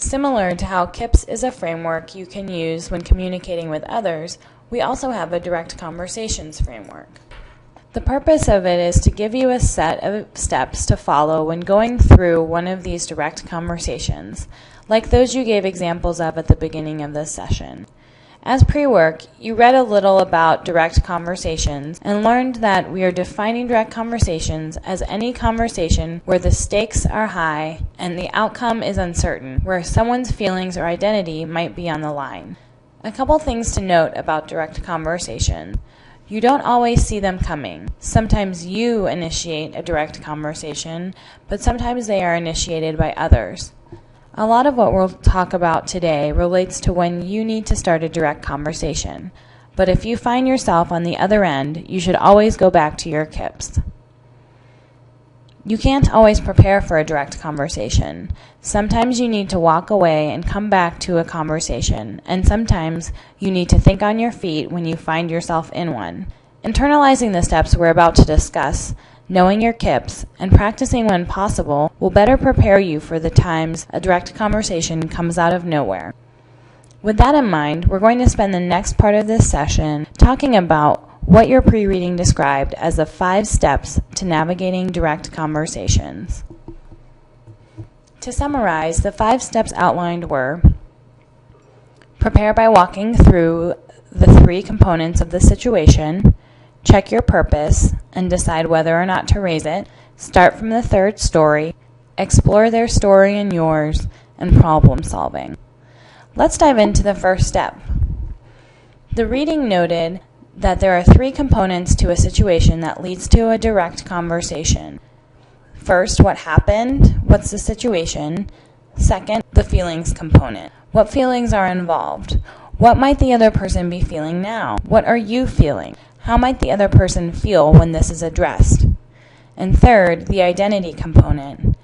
Similar to how KIPs is a framework you can use when communicating with others, we also have a direct conversations framework. The purpose of it is to give you a set of steps to follow when going through one of these direct conversations, like those you gave examples of at the beginning of this session. As pre-work, you read a little about direct conversations and learned that we are defining direct conversations as any conversation where the stakes are high and the outcome is uncertain, where someone's feelings or identity might be on the line. A couple things to note about direct conversation. You don't always see them coming. Sometimes you initiate a direct conversation, but sometimes they are initiated by others. A lot of what we'll talk about today relates to when you need to start a direct conversation. But if you find yourself on the other end, you should always go back to your KIPs. You can't always prepare for a direct conversation. Sometimes you need to walk away and come back to a conversation, and sometimes you need to think on your feet when you find yourself in one. Internalizing the steps we're about to discuss, knowing your KIPs, and practicing when possible will better prepare you for the times a direct conversation comes out of nowhere. With that in mind, we're going to spend the next part of this session talking about what your pre-reading described as the 5 steps to navigating direct conversations. To summarize, the 5 steps outlined were: prepare by walking through the 3 components of the situation, check your purpose, and decide whether or not to raise it, start from the 3rd story, explore their story and yours, and problem solving. Let's dive into the first step. The reading noted that there are 3 components to a situation that leads to a direct conversation. First, what happened? What's the situation? Second, the feelings component. What feelings are involved? What might the other person be feeling now? What are you feeling? How might the other person feel when this is addressed? And third, the identity component.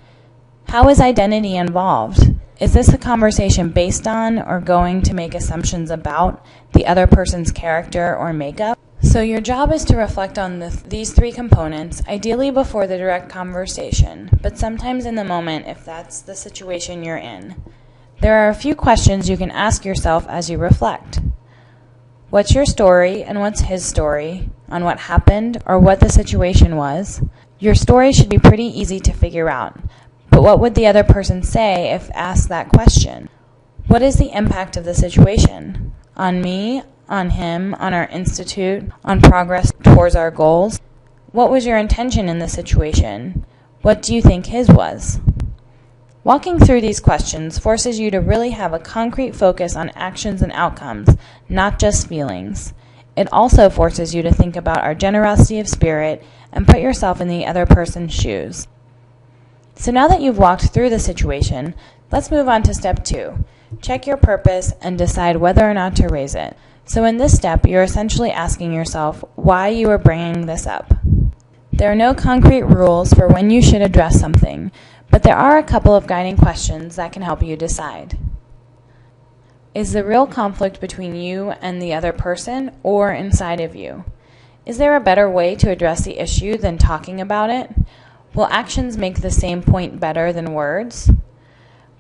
How is identity involved? Is this a conversation based on or going to make assumptions about the other person's character or makeup? So your job is to reflect on these 3 components, ideally before the direct conversation, but sometimes in the moment if that's the situation you're in. There are a few questions you can ask yourself as you reflect. What's your story and what's his story on what happened or what the situation was? Your story should be pretty easy to figure out, but what would the other person say if asked that question? What is the impact of the situation? On me, on him, on our institute, on progress towards our goals? What was your intention in the situation? What do you think his was? Walking through these questions forces you to really have a concrete focus on actions and outcomes, not just feelings. It also forces you to think about our generosity of spirit and put yourself in the other person's shoes. So now that you've walked through the situation, let's move on to step 2. Check your purpose and decide whether or not to raise it. So in this step, you're essentially asking yourself why you are bringing this up. There are no concrete rules for when you should address something, but there are a couple of guiding questions that can help you decide. Is the real conflict between you and the other person or inside of you? Is there a better way to address the issue than talking about it? Will actions make the same point better than words?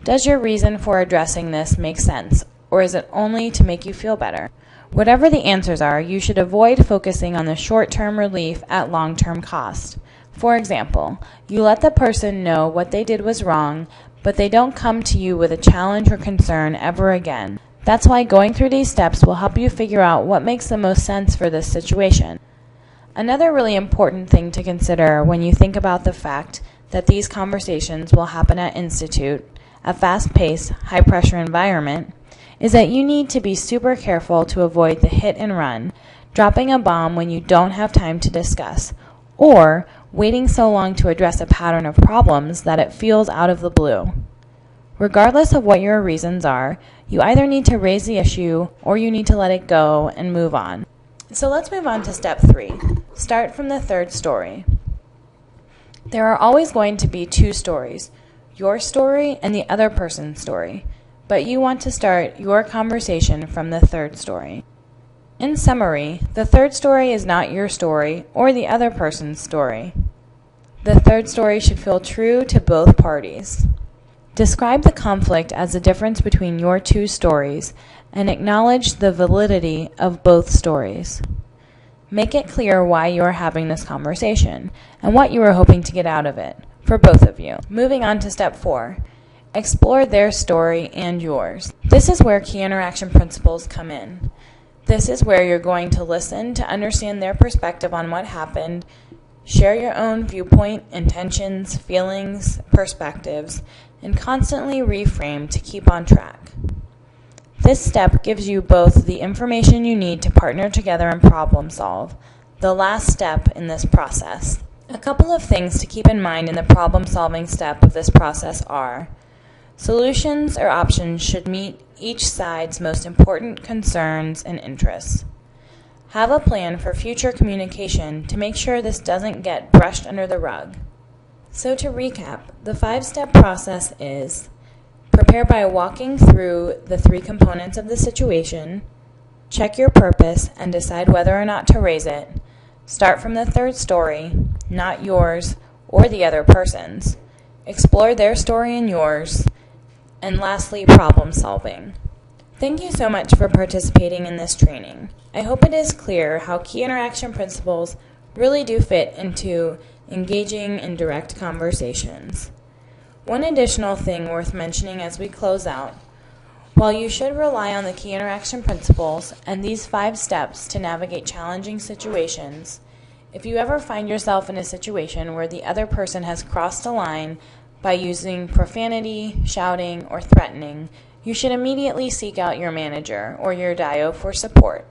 Does your reason for addressing this make sense, or is it only to make you feel better? Whatever the answers are, you should avoid focusing on the short-term relief at long-term cost. For example, you let the person know what they did was wrong, but they don't come to you with a challenge or concern ever again. That's why going through these steps will help you figure out what makes the most sense for this situation. Another really important thing to consider when you think about the fact that these conversations will happen at Institute, a fast-paced, high-pressure environment, is that you need to be super careful to avoid the hit and run, dropping a bomb when you don't have time to discuss, or waiting so long to address a pattern of problems that it feels out of the blue. Regardless of what your reasons are, you either need to raise the issue or you need to let it go and move on. So let's move on to step 3. Start from the 3rd story. There are always going to be 2 stories, your story and the other person's story, but you want to start your conversation from the 3rd story. In summary, the 3rd story is not your story or the other person's story. The 3rd story should feel true to both parties. Describe the conflict as the difference between your two stories and acknowledge the validity of both stories. Make it clear why you are having this conversation and what you are hoping to get out of it for both of you. Moving on to step 4. Explore their story and yours. This is where key interaction principles come in. This is where you're going to listen to understand their perspective on what happened, share your own viewpoint, intentions, feelings, perspectives, and constantly reframe to keep on track. This step gives you both the information you need to partner together and problem solve, the last step in this process. A couple of things to keep in mind in the problem solving step of this process are: solutions or options should meet each side's most important concerns and interests. Have a plan for future communication to make sure this doesn't get brushed under the rug. So to recap, the 5-step process is: prepare by walking through the 3 components of the situation, check your purpose and decide whether or not to raise it, start from the 3rd story, not yours or the other person's, explore their story and yours, and lastly, problem solving. Thank you so much for participating in this training. I hope it is clear how key interaction principles really do fit into engaging in direct conversations. One additional thing worth mentioning as we close out: while you should rely on the key interaction principles and these 5 steps to navigate challenging situations, if you ever find yourself in a situation where the other person has crossed a line by using profanity, shouting, or threatening, you should immediately seek out your manager or your DIO for support.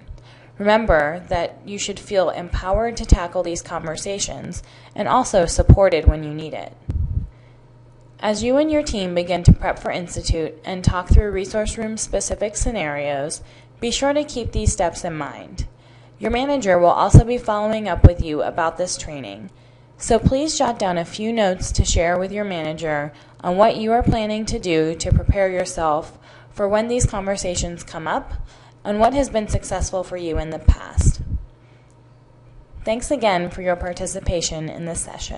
Remember that you should feel empowered to tackle these conversations and also supported when you need it. As you and your team begin to prep for Institute and talk through resource room specific scenarios, be sure to keep these steps in mind. Your manager will also be following up with you about this training, so please jot down a few notes to share with your manager on what you are planning to do to prepare yourself for when these conversations come up and what has been successful for you in the past. Thanks again for your participation in this session.